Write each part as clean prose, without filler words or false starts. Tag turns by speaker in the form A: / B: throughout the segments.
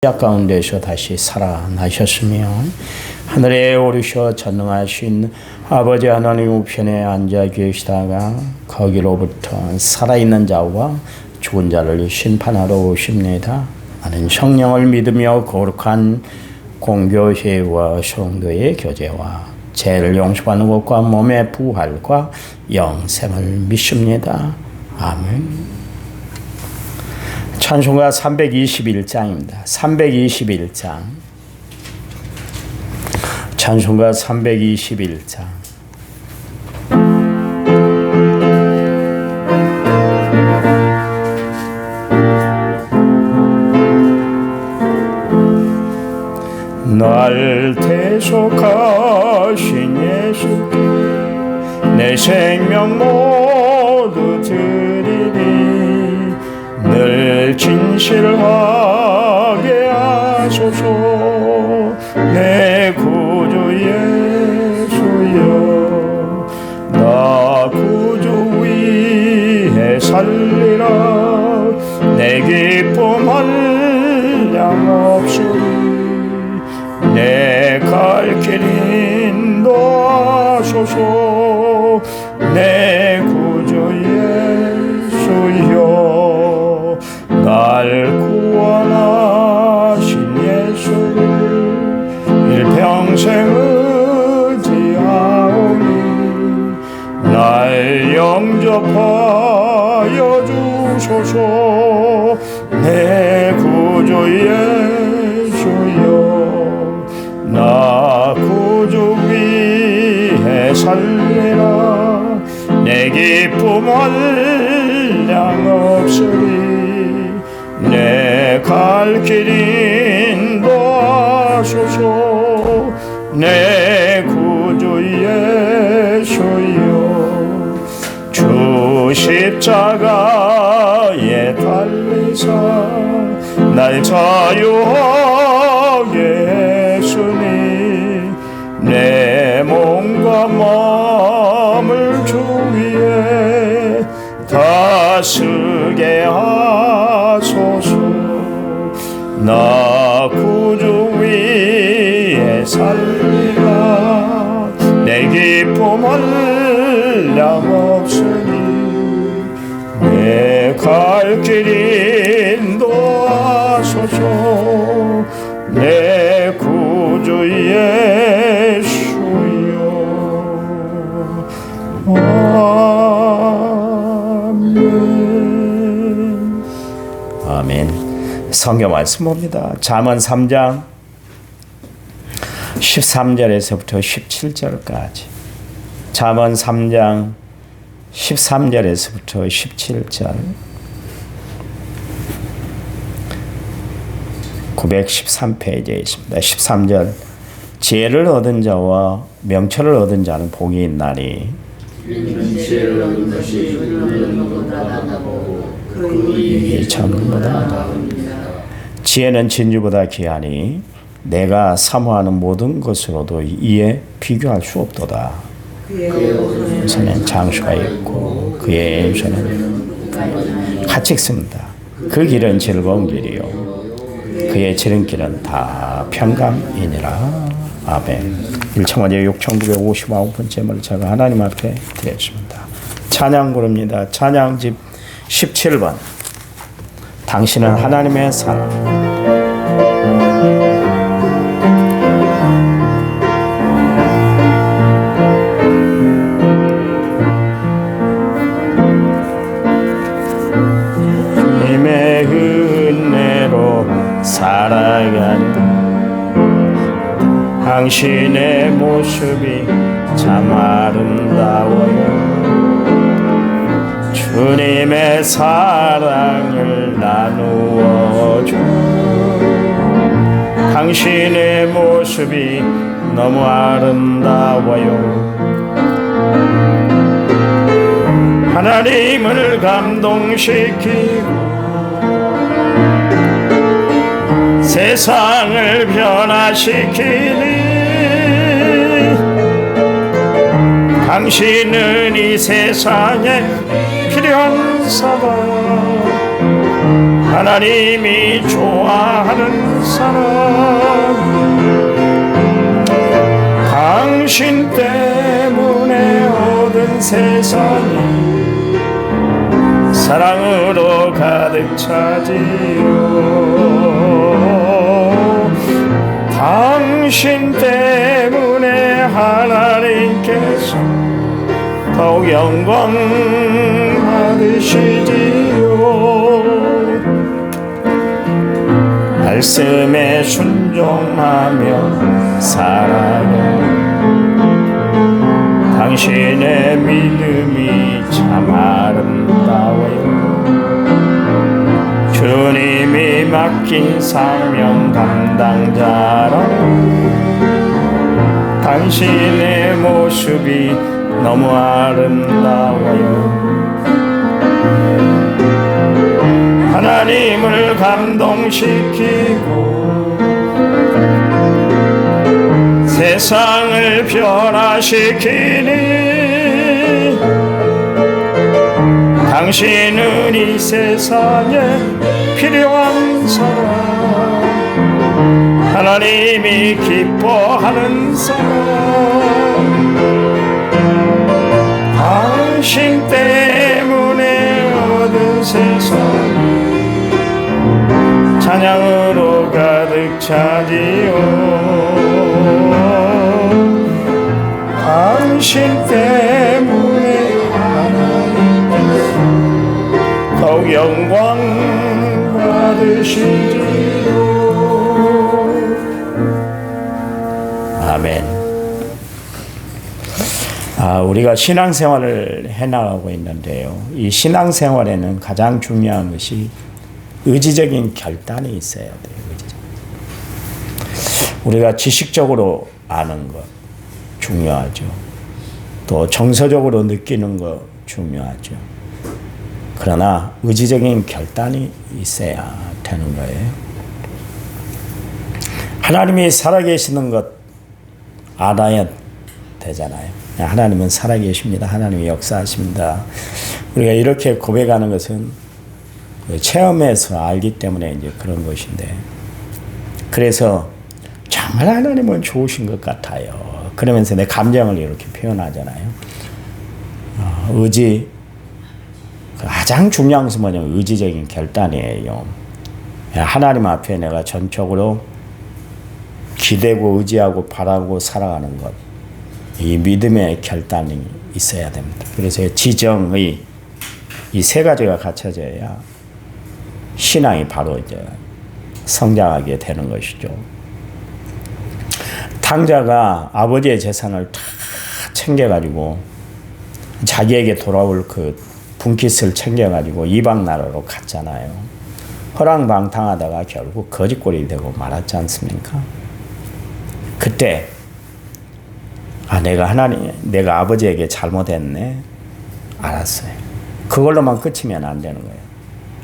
A: 약 가운데서 다시 살아나셨으며 하늘에 오르셔 전능하신 아버지 하나님 우편에 앉아 계시다가 거기로부터 살아있는 자와 죽은 자를 심판하러 오십니다. 나는 성령을 믿으며 거룩한 공교회와 성도의 교제와 죄를 용서받는 것과 몸의 부활과 영생을 믿습니다. 아멘. 찬송가 321장입니다. 321장. 찬송가 321장. 날 대속하신 예수께 내 생명 모두 드리리. 늘 진실하게 하소서. 내 구주 예수여, 나 구주 위에 살리라. 내 기쁨 한량없으리. 내 갈 길 인도하소서. 내 구주 예수여, 날 구원하신 예수를 일평생 의지하오니 날 영접하여 주소서. 내 구주 예수여, 나 구주 위에 살리라. 내 기쁨 한량없으리. 내 갈 길 인도하소서. 내 구주 예수여, 주 십자가에 달리사 날 자유하게 했으니 내 몸과 마음을 주 위에 다스게 하소서. 나 구주 위에 살리라. 내 기쁨 한량없으니 내 갈 길 인도하소서. 내 구주 예수여. 아멘. 아멘. 성경 말씀 봅니다. 잠언 3장 13절에서부터 17절까지. 잠언 3장 13절에서부터 17절. 913페이지에 있습니다. 13절. 지혜를 얻은 자와 명철을 얻은 자는 복이 있나니 지혜를 얻은 것이 은보다 나보고 그 이익이 정금보다 나옵니다. 지혜는 진주보다 귀하니 내가 사모하는 모든 것으로도 이에 비교할 수 없도다. 그의 손에는 장수가 있고 그의 왼손에는 같이 있습니다. 그 길은 즐거운 길이요 그의 지름길은 다 평강이니라. 아멘. 1청원제 6959번째 제가 하나님 앞에 드렸습니다. 찬양 부릅니다. 찬양집 17번. 당신은 하나님의 사랑. 주님의 은혜로 살아간다. 당신의 모습이 참 아름다워요. 주님의 사랑을 나누어줘. 당신의 모습이 너무 아름다워요. 하나님을 감동시키고 세상을 변화시키니 당신은 이 세상에 필요한 사람. 하나님이 좋아하는 사람 당신 때문에 얻은 세상이 사랑으로 가득 차지요. 당신 때문에 하나님께서 더욱 영광 받으시지요. 말씀에 순종하며 살아요. 당신의 믿음이 참 아름다워요. 주님이 맡긴 사명 감당자라. 당신의 모습이 너무 아름다워요. 하나님을 감동시키고 세상을 변화시키니 당신은 이 세상에 필요한 사람, 하나님이 기뻐하는 사람, 당신 때문에 얻은 세상 찬양으로 가득 차지요. 당신 때문에 하나님께서 더욱 영광 받으시지요. 아멘. 우리가 신앙생활을 해나가고 있는데요. 이 신앙생활에는 가장 중요한 것이 의지적인 결단이 있어야 돼요. 우리가 지식적으로 아는 것 중요하죠. 또 정서적으로 느끼는 것 중요하죠. 그러나 의지적인 결단이 있어야 되는 거예요. 하나님이 살아계시는 것 알아야 되잖아요. 하나님은 살아계십니다. 하나님이 역사하십니다. 우리가 이렇게 고백하는 것은 체험에서 알기 때문에 이제 그런 것인데, 그래서 정말 하나님은 좋으신 것 같아요. 그러면서 내 감정을 이렇게 표현하잖아요. 의지, 가장 중요한 것은 뭐냐면 의지적인 결단이에요. 하나님 앞에 내가 전적으로 기대고 의지하고 바라고 살아가는 것, 이 믿음의 결단이 있어야 됩니다. 그래서 지정의 이 세 가지가 갖춰져야 신앙이 바로 이제 성장하게 되는 것이죠. 탕자가 아버지의 재산을 다 챙겨가지고 자기에게 돌아올 그 분깃을 챙겨가지고 이방 나라로 갔잖아요. 허랑방탕하다가 결국 거지꼴이 되고 말았지 않습니까? 그때 내가 아버지에게 잘못했네. 알았어요. 그걸로만 끝이면 안 되는 거예요.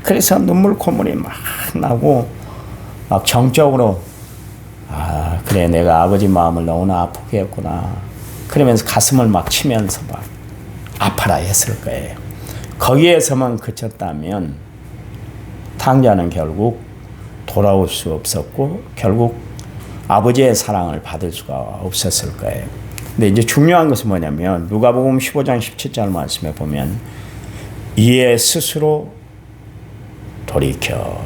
A: 그래서 눈물 콧물이 막 나고 막 정적으로 그래 내가 아버지 마음을 너무나 아프게 했구나. 그러면서 가슴을 막 치면서 막 아파라 했을 거예요. 거기에서만 그쳤다면 탕자는 결국 돌아올 수 없었고 결국 아버지의 사랑을 받을 수가 없었을 거예요. 근데 이제 중요한 것은 뭐냐면 누가복음 15장 17절 말씀에 보면 이에 스스로 돌이켜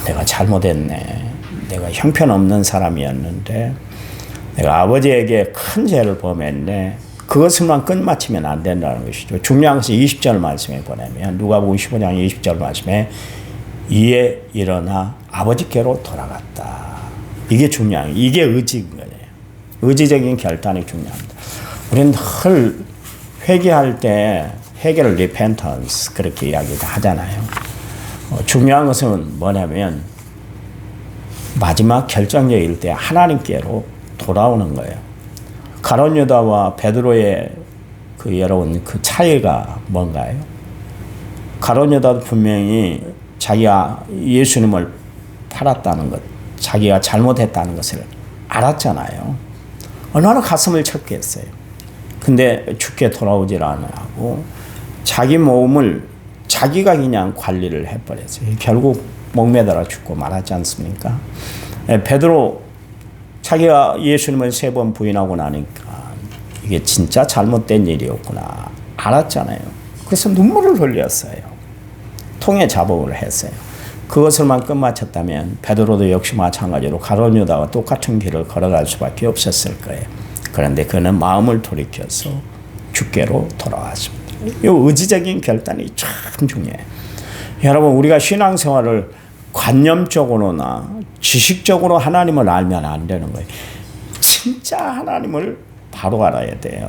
A: 내가 잘못했네. 내가 형편없는 사람이었는데 내가 아버지에게 큰 죄를 범했네. 그것을만 끝마치면 안 된다는 것이죠. 중요한 것은 20절 말씀에 보내면 누가복음 15장 20절 말씀에 이에 일어나 아버지께로 돌아갔다. 이게 중요한 거예요. 이게 의지인 거예요. 의지적인 결단이 중요합니다. 우리는 늘 회개할 때 회개를 repentance 그렇게 이야기를 하잖아요. 중요한 것은 뭐냐면 마지막 결정적일 때 하나님께로 돌아오는 거예요. 가룟 유다와 베드로의 여러분 그 차이가 뭔가요? 가룟 유다도 분명히 자기가 예수님을 팔았다는 것, 자기가 잘못했다는 것을 알았잖아요. 얼마나 가슴을 쳤겠어요. 근데 죽게 돌아오질 않고 자기 몸을 자기가 그냥 관리를 해버렸어요. 결국 목매달아 죽고 말았지 않습니까? 베드로 자기가 예수님을 3번 부인하고 나니까 이게 진짜 잘못된 일이었구나 알았잖아요. 그래서 눈물을 흘렸어요. 통에 자복을 했어요. 그것을만 끝마쳤다면 베드로도 역시 마찬가지로 가룟 유다와 똑같은 길을 걸어갈 수밖에 없었을 거예요. 그런데 그는 마음을 돌이켜서 주께로 돌아왔습니다. 이 의지적인 결단이 참 중요해요. 여러분, 우리가 신앙생활을 관념적으로나 지식적으로 하나님을 알면 안 되는 거예요. 진짜 하나님을 바로 알아야 돼요.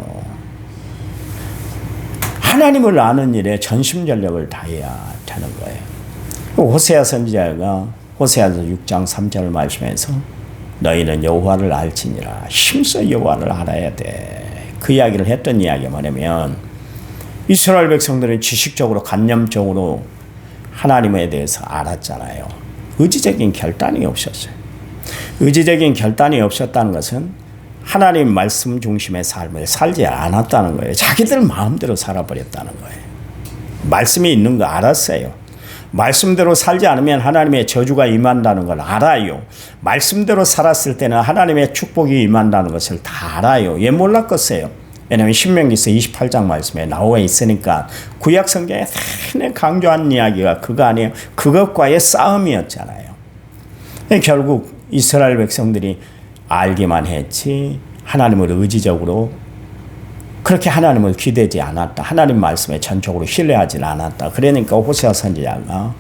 A: 하나님을 아는 일에 전심전력을 다해야 되는 거예요. 호세아 선지자가 호세아서 6장 3절 말씀에서 너희는 여호와를 알지니라 힘써 여호와를 알아야 돼. 그 이야기를 했던 이야기가 뭐냐면 이스라엘 백성들은 지식적으로 관념적으로 하나님에 대해서 알았잖아요. 의지적인 결단이 없었어요. 의지적인 결단이 없었다는 것은 하나님 말씀 중심의 삶을 살지 않았다는 거예요. 자기들 마음대로 살아버렸다는 거예요. 말씀이 있는 거 알았어요. 말씀대로 살지 않으면 하나님의 저주가 임한다는 걸 알아요. 말씀대로 살았을 때는 하나님의 축복이 임한다는 것을 다 알아요. 얘 몰랐겠어요. 왜냐하면 신명기서 28장 말씀에 나와 있으니까 구약 성경에 내내 강조한 이야기가 그거 아니에요. 그것과의 싸움이었잖아요. 결국 이스라엘 백성들이 알기만 했지 하나님을 의지적으로 그렇게 하나님을 기대지 않았다. 하나님 말씀에 전적으로 신뢰하지 않았다. 그러니까 호세아 선지자가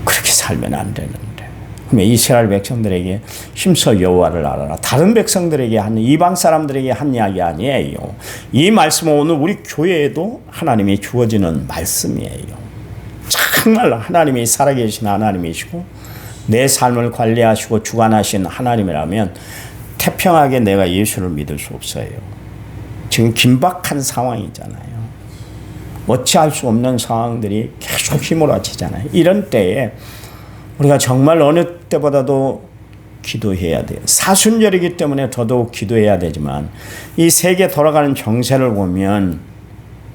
A: 그렇게 살면 안 되는데. 그러면 이스라엘 백성들에게 힘써 여호와를 알아라. 다른 백성들에게 한 이방 사람들에게 한 이야기 아니에요. 이 말씀은 오늘 우리 교회에도 하나님이 주어지는 말씀이에요. 정말 하나님이 살아계신 하나님이시고 내 삶을 관리하시고 주관하신 하나님이라면 태평하게 내가 예수를 믿을 수 없어요. 지금 긴박한 상황이잖아요. 어찌할 수 없는 상황들이 계속 휘몰아치잖아요. 이런 때에 우리가 정말 어느 때보다도 기도해야 돼요. 사순절이기 때문에 더더욱 기도해야 되지만 이 세계 돌아가는 정세를 보면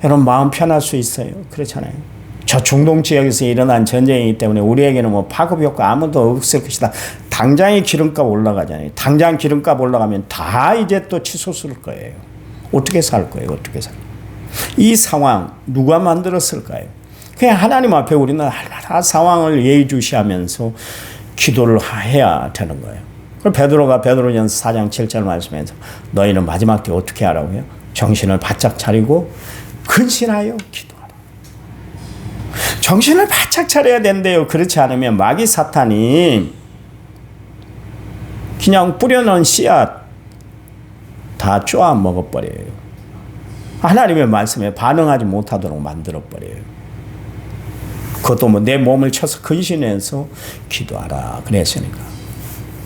A: 여러분 마음 편할 수 있어요. 그렇잖아요. 저 중동 지역에서 일어난 전쟁이기 때문에 우리에게는 뭐 파급 효과 아무도 없을 것이다. 당장에 기름값 올라가잖아요. 당장 기름값 올라가면 다 이제 또 치솟을 거예요. 어떻게 살 거예요? 어떻게 살 거예요? 이 상황 누가 만들었을까요? 그냥 하나님 앞에 우리는 다 상황을 예의주시하면서 기도를 해야 되는 거예요. 그리고 베드로가 베드로전서 4장 7절 말씀에서 너희는 마지막 때 어떻게 하라고요? 정신을 바짝 차리고 근신하여 기도하라. 정신을 바짝 차려야 된대요. 그렇지 않으면 마귀 사탄이 그냥 뿌려놓은 씨앗 다 쪼아 먹어버려요. 하나님의 말씀에 반응하지 못하도록 만들어버려요. 그것도 뭐 내 몸을 쳐서 근신해서 기도하라 그랬으니까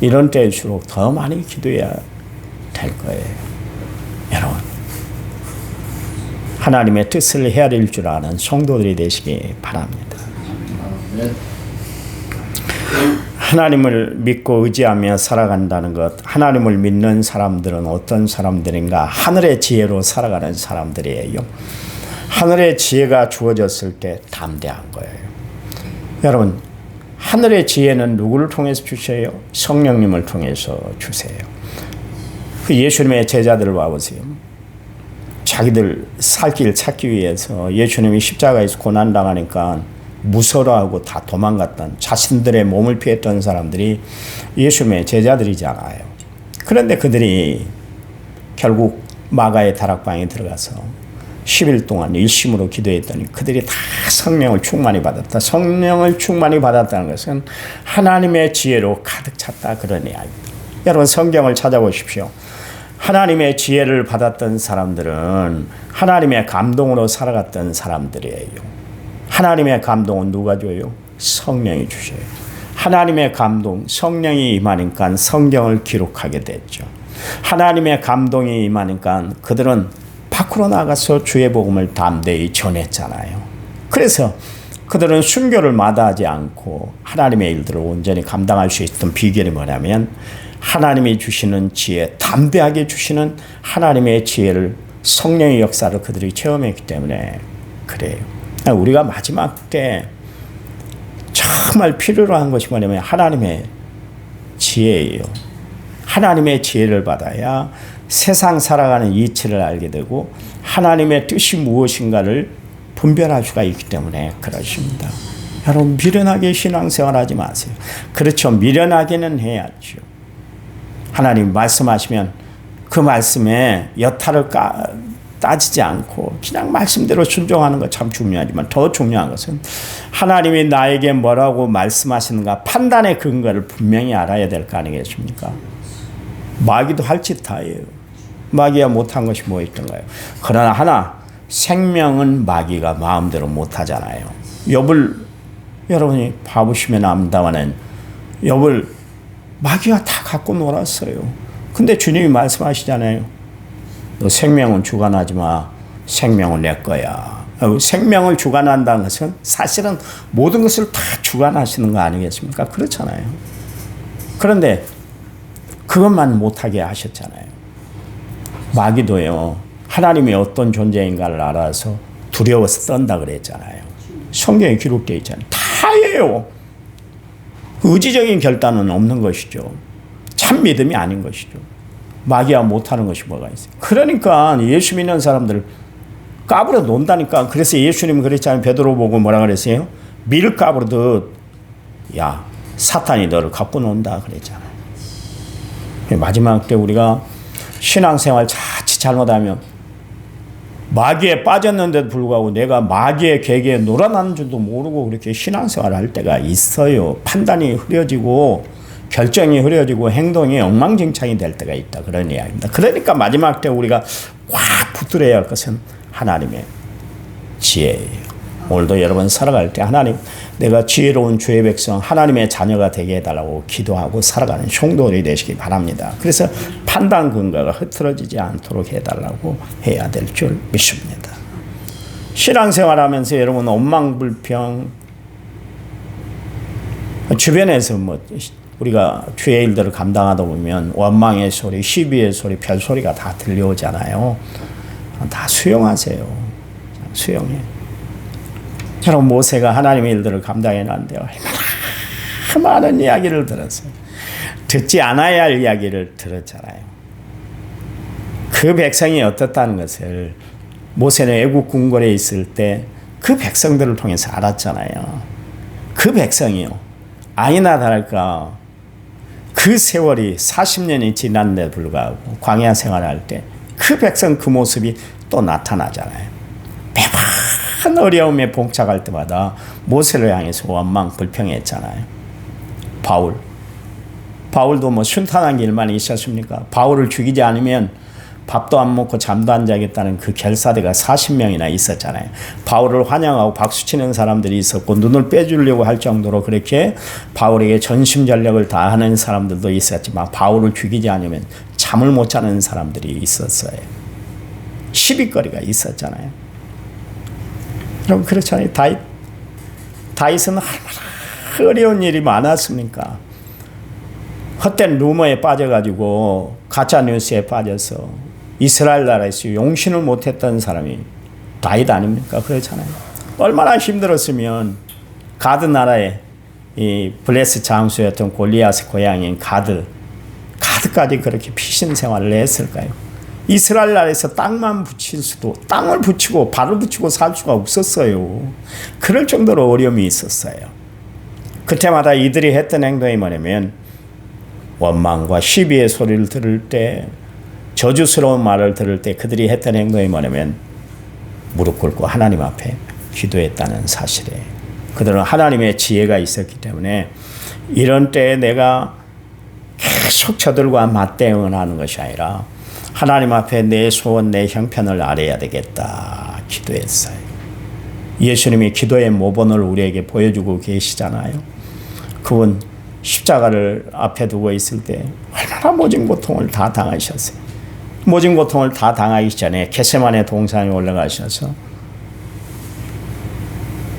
A: 이런 때일수록 더 많이 기도해야 될 거예요. 여러분 하나님의 뜻을 헤아릴 줄 아는 성도들이 되시기 바랍니다. 하나님을 믿고 의지하며 살아간다는 것, 하나님을 믿는 사람들은 어떤 사람들인가? 하늘의 지혜로 살아가는 사람들이에요. 하늘의 지혜가 주어졌을 때 담대한 거예요. 여러분, 하늘의 지혜는 누구를 통해서 주세요? 성령님을 통해서 주세요. 그 예수님의 제자들을 봐보세요. 자기들 살 길 찾기 위해서 예수님이 십자가에서 고난당하니까 무서워하고 다 도망갔던 자신들의 몸을 피했던 사람들이 예수님의 제자들이잖아요. 그런데 그들이 결국 마가의 다락방에 들어가서 10일 동안 일심으로 기도했더니 그들이 다 성령을 충만히 받았다. 성령을 충만히 받았다는 것은 하나님의 지혜로 가득 찼다 그런 이야기입니다. 여러분 성경을 찾아보십시오. 하나님의 지혜를 받았던 사람들은 하나님의 감동으로 살아갔던 사람들이에요. 하나님의 감동은 누가 줘요? 성령이 주셔요. 하나님의 감동, 성령이 임하니까 성경을 기록하게 됐죠. 하나님의 감동이 임하니까 그들은 밖으로 나가서 주의 복음을 담대히 전했잖아요. 그래서 그들은 순교를 마다하지 않고 하나님의 일들을 온전히 감당할 수 있던 비결이 뭐냐면 하나님이 주시는 지혜, 담대하게 주시는 하나님의 지혜를 성령의 역사를 그들이 체험했기 때문에 그래요. 우리가 마지막 때 정말 필요로 한 것이 뭐냐면 하나님의 지혜예요. 하나님의 지혜를 받아야 세상 살아가는 이치를 알게 되고 하나님의 뜻이 무엇인가를 분별할 수가 있기 때문에 그러십니다. 여러분 미련하게 신앙생활하지 마세요. 그렇죠. 미련하게는 해야죠. 하나님 말씀하시면 그 말씀에 여타를 따지지 않고 그냥 말씀대로 순종하는 것 참 중요하지만 더 중요한 것은 하나님이 나에게 뭐라고 말씀하시는가 판단의 근거를 분명히 알아야 될 거 아니겠습니까? 마귀도 할 짓 다예요. 마귀가 못한 것이 뭐 있던가요? 그러나 하나 생명은 마귀가 마음대로 못하잖아요. 욥을 여러분이 봐보시면 압니다마는 욥을 마귀가 다 갖고 놀았어요. 근데 주님이 말씀하시잖아요. 너 생명은 주관하지 마. 생명은 내 거야. 생명을 주관한다는 것은 사실은 모든 것을 다 주관하시는 거 아니겠습니까? 그렇잖아요. 그런데 그것만 못하게 하셨잖아요. 마귀도요. 하나님이 어떤 존재인가를 알아서 두려워서 떤다 그랬잖아요. 성경에 기록되어 있잖아요. 다예요. 의지적인 결단은 없는 것이죠. 참 믿음이 아닌 것이죠. 마귀가 못하는 것이 뭐가 있어요. 그러니까 예수 믿는 사람들 까불어 논다니까. 그래서 예수님은 그랬잖아요. 베드로 보고 뭐라 그랬어요? 밀 까불어도 야 사탄이 너를 갖고 논다 그랬잖아요. 마지막 때 우리가 신앙생활 자칫 잘못하면 마귀에 빠졌는데도 불구하고 내가 마귀의 계계에 놀아나는 줄도 모르고 그렇게 신앙생활을 할 때가 있어요. 판단이 흐려지고 결정이 흐려지고 행동이 엉망진창이 될 때가 있다. 그런 이야기입니다. 그러니까 마지막 때 우리가 확 붙들어야 할 것은 하나님의 지혜예요. 오늘도 여러분 살아갈 때 하나님 내가 지혜로운 주의 백성 하나님의 자녀가 되게 해달라고 기도하고 살아가는 성도들이 되시기 바랍니다. 그래서 판단 근거가 흐트러지지 않도록 해달라고 해야 될 줄 믿습니다. 신앙생활하면서 여러분 원망불평 주변에서 뭐 우리가 주의 일들을 감당하다 보면 원망의 소리, 시비의 소리, 별소리가 다 들려오잖아요. 다 수용하세요. 수용해. 여러분 모세가 하나님의 일들을 감당해 놨는데 얼마나 많은 이야기를 들었어요. 듣지 않아야 할 이야기를 들었잖아요. 그 백성이 어떻다는 것을 모세는 애국 궁궐에 있을 때 그 백성들을 통해서 알았잖아요. 그 백성이요. 아니나 다를까 그 세월이 40년이 지났는데 불구하고 광야 생활할 때 그 백성 그 모습이 또 나타나잖아요. 매번 어려움에 봉착할 때마다 모세를 향해서 원망 불평했잖아요. 바울도 뭐 순탄한 길만 있었습니까? 바울을 죽이지 않으면 밥도 안 먹고 잠도 안 자겠다는 그 결사대가 40명이나 있었잖아요. 바울을 환영하고 박수치는 사람들이 있었고 눈을 빼주려고 할 정도로 그렇게 바울에게 전심전력을 다하는 사람들도 있었지만 바울을 죽이지 않으면 잠을 못 자는 사람들이 있었어요. 시비거리가 있었잖아요. 여러분 그렇잖아요. 다윗은 얼마나 어려운 일이 많았습니까? 헛된 루머에 빠져가지고 가짜뉴스에 빠져서 이스라엘 나라에서 용신을 못했던 사람이 다윗 아닙니까? 그렇잖아요. 얼마나 힘들었으면 가드 나라의 이 블레스 장수였던 골리앗의 고향인 가드까지 그렇게 피신 생활을 했을까요? 이스라엘 나라에서 땅만 붙일 수도 땅을 붙이고 발을 붙이고 살 수가 없었어요. 그럴 정도로 어려움이 있었어요. 그때마다 이들이 했던 행동이 뭐냐면 원망과 시비의 소리를 들을 때 저주스러운 말을 들을 때 그들이 했던 행동이 뭐냐면 무릎 꿇고 하나님 앞에 기도했다는 사실이에요. 그들은 하나님의 지혜가 있었기 때문에 이런 때에 내가 계속 저들과 맞대응을 하는 것이 아니라 하나님 앞에 내 소원, 내 형편을 아뢰야 되겠다 기도했어요. 예수님이 기도의 모본을 우리에게 보여주고 계시잖아요. 그분 십자가를 앞에 두고 있을 때 얼마나 모진 고통을 다 당하셨어요. 모진 고통을 다 당하기 전에 겟세마네 동산에 올라가셔서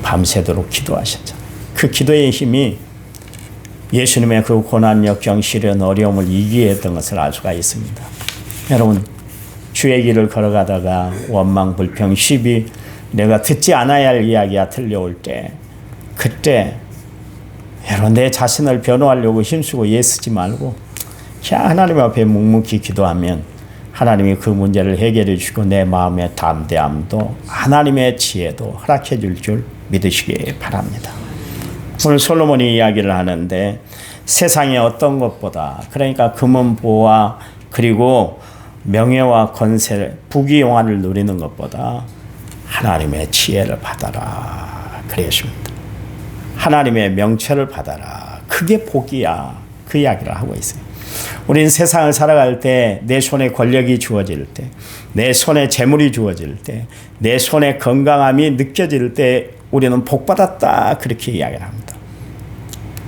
A: 밤새도록 기도하셨잖아요. 그 기도의 힘이 예수님의 그 고난, 역경, 시련, 어려움을 이기게 했던 것을 알 수가 있습니다. 여러분 주의 길을 걸어가다가 원망, 불평, 시비 내가 듣지 않아야 할 이야기가 들려올 때, 그때 여러분 내 자신을 변호하려고 힘쓰고 애쓰지 말고 그냥 하나님 앞에 묵묵히 기도하면 하나님이 그 문제를 해결해 주시고 내 마음의 담대함도 하나님의 지혜도 허락해 줄 믿으시기 바랍니다. 오늘 솔로몬이 이야기를 하는데 세상의 어떤 것보다, 그러니까 금은보화 그리고 명예와 권세, 부귀영화를 누리는 것보다 하나님의 지혜를 받아라 그랬습니다. 하나님의 명철을 받아라. 그게 복이야. 그 이야기를 하고 있어요. 우리는 세상을 살아갈 때 내 손에 권력이 주어질 때, 내 손에 재물이 주어질 때, 내 손에 건강함이 느껴질 때 우리는 복받았다 그렇게 이야기를 합니다.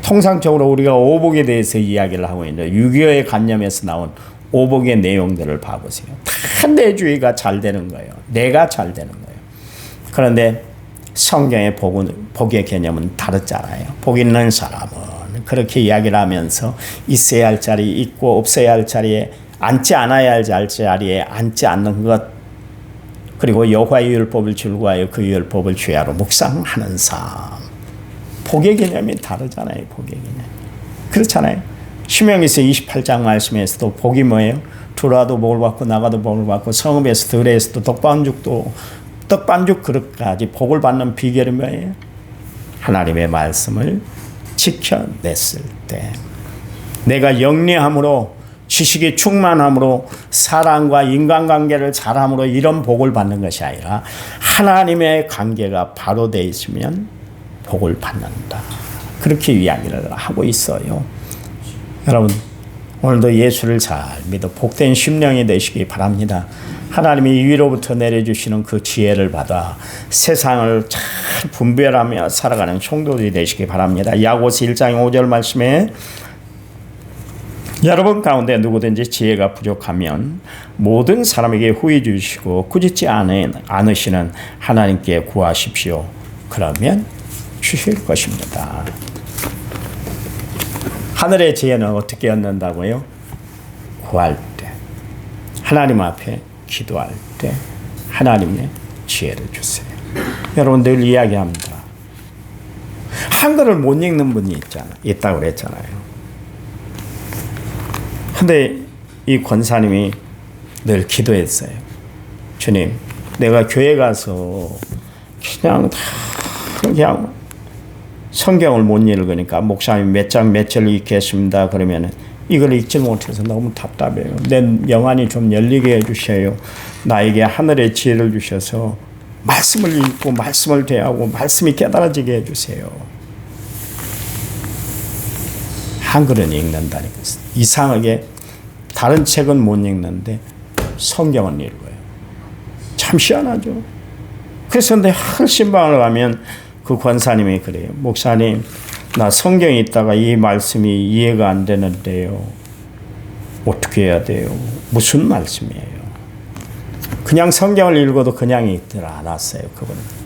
A: 통상적으로 우리가 오복에 대해서 이야기를 하고 있는데 유교의 관념에서 나온 오복의 내용들을 봐보세요. 다 내주의가 잘 되는 거예요. 내가 잘 되는 거예요. 그런데 성경의 복의 개념은 다르잖아요. 복 있는 사람은 그렇게 이야기를 하면서 있어야 할 자리 있고 없어야 할 자리에 앉지 않아야 할 자리에 앉지 않는 것, 그리고 여호와의 율법을 즐거워하여 그 율법을 주야로 묵상하는 삶. 복의 개념이 다르잖아요. 복의 개념. 그렇잖아요. 신명기서 28장 말씀에서도 복이 뭐예요? 들어와도 복을 받고 나가도 복을 받고 성읍에서 들에서도 떡반죽 그릇까지 복을 받는 비결이 뭐예요? 하나님의 말씀을 지켜냈을 때, 내가 영리함으로 지식이 충만함으로 사랑과 인간관계를 잘함으로 이런 복을 받는 것이 아니라 하나님의 관계가 바로 되어 있으면 복을 받는다. 그렇게 이야기를 하고 있어요. 여러분 오늘도 예수를 잘 믿어 복된 심령이 되시기 바랍니다. 하나님이 위로부터 내려주시는 그 지혜를 받아 세상을 잘 분별하며 살아가는 성도들이 되시기 바랍니다. 야고보서 1장 5절 말씀에 여러분 가운데 누구든지 지혜가 부족하면 모든 사람에게 후히 주시고 꾸짖지 않으시는 하나님께 구하십시오. 그러면 주실 것입니다. 하늘의 지혜는 어떻게 얻는다고요? 구할 때, 하나님 앞에 기도할 때 하나님의 지혜를 주세요. 여러분 늘 이야기합니다. 한글을 못 읽는 분이 있다고 그랬잖아요. 근데 이 권사님이 늘 기도했어요. 주님, 내가 교회 가서 그냥 성경을 못 읽으니까 목사님 몇 장 몇 절 읽겠습니다. 그러면은 이걸 읽지 못해서 너무 답답해요. 내 영안이 좀 열리게 해주셔요. 나에게 하늘의 지혜를 주셔서 말씀을 읽고 말씀을 대하고 말씀이 깨달아지게 해주세요. 한글은 읽는다니까. 이상하게 다른 책은 못 읽는데 성경은 읽어요. 참 희한하죠. 그래서 내 신방을 가면 그 권사님이 그래요. 목사님, 나 성경에 있다가 이 말씀이 이해가 안 되는데요. 어떻게 해야 돼요? 무슨 말씀이에요? 그냥 성경을 읽어도 그냥 읽질 않았어요. 그분은.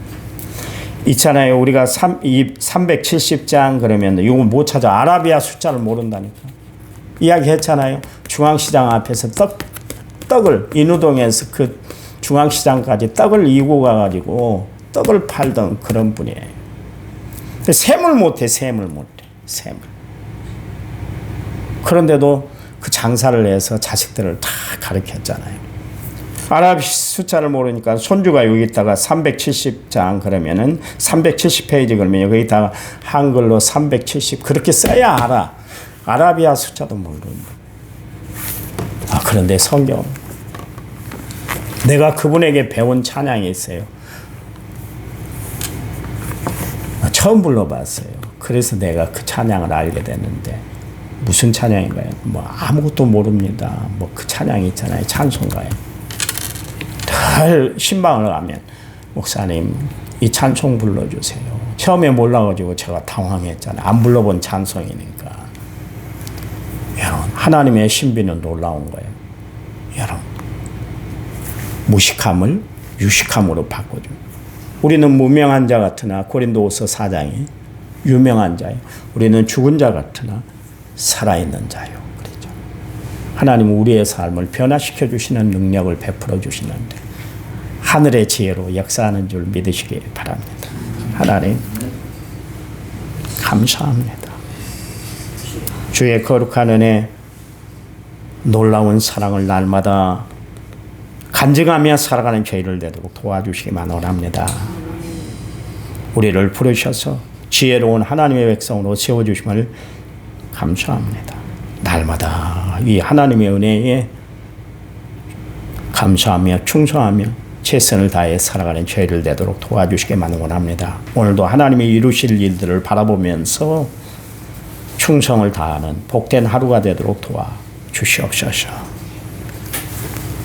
A: 있잖아요. 우리가 370장 그러면 이거 못 찾아. 아라비아 숫자를 모른다니까. 이야기했잖아요. 중앙시장 앞에서 떡을 인우동에서 그 중앙시장까지 떡을 이고 가가지고 떡을 팔던 그런 분이에요. 셈을 못해. 그런데도 그 장사를 해서 자식들을 다 가르쳤잖아요. 아랍 숫자를 모르니까 손주가 여기 있다가 370장 그러면은 370페이지 그러면 여기다가 한글로 370 그렇게 써야 알아. 아라비아 숫자도 모르는데. 그런데 성경, 내가 그분에게 배운 찬양이 있어요. 처음 불러봤어요. 그래서 내가 그 찬양을 알게 됐는데 무슨 찬양인가요? 아무것도 모릅니다. 그 찬양이 있잖아요. 찬송가에. 늘 신방을 가면 목사님 이 찬송 불러주세요. 처음에 몰라가지고 제가 당황했잖아요. 안 불러본 찬송이니까. 여러분 하나님의 신비는 놀라운 거예요. 여러분 무식함을 유식함으로 바꿔줘요. 우리는 무명한 자 같으나 고린도후서 4장이 유명한 자요. 우리는 죽은 자 같으나 살아있는 자요. 그렇죠. 하나님은 우리의 삶을 변화시켜 주시는 능력을 베풀어 주시는데 하늘의 지혜로 역사하는 줄 믿으시기 바랍니다. 하나님 감사합니다. 주의 거룩한 은혜, 놀라운 사랑을 날마다 간증하며 살아가는 저희를 되도록 도와주시기만 원합니다. 우리를 부르셔서 지혜로운 하나님의 백성으로 세워주심을 감사합니다. 날마다 이 하나님의 은혜에 감사하며 충성하며 최선을 다해 살아가는 저희를 되도록 도와주시기만 원합니다. 오늘도 하나님이 이루실 일들을 바라보면서 충성을 다하는 복된 하루가 되도록 도와주시옵소서.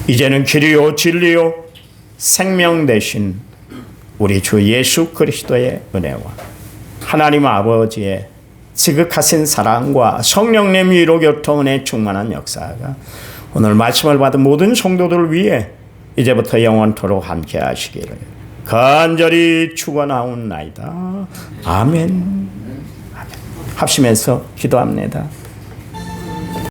A: 이제는 길이요 진리요 생명 되신 우리 주 예수 그리스도의 은혜와 하나님 아버지의 지극하신 사랑과 성령님 위로 교통은혜 충만한 역사가 오늘 말씀을 받은 모든 성도들을 위해 이제부터 영원토록 함께 하시기를 간절히 축원하옵나이다. 아멘. 합심해서 기도합니다.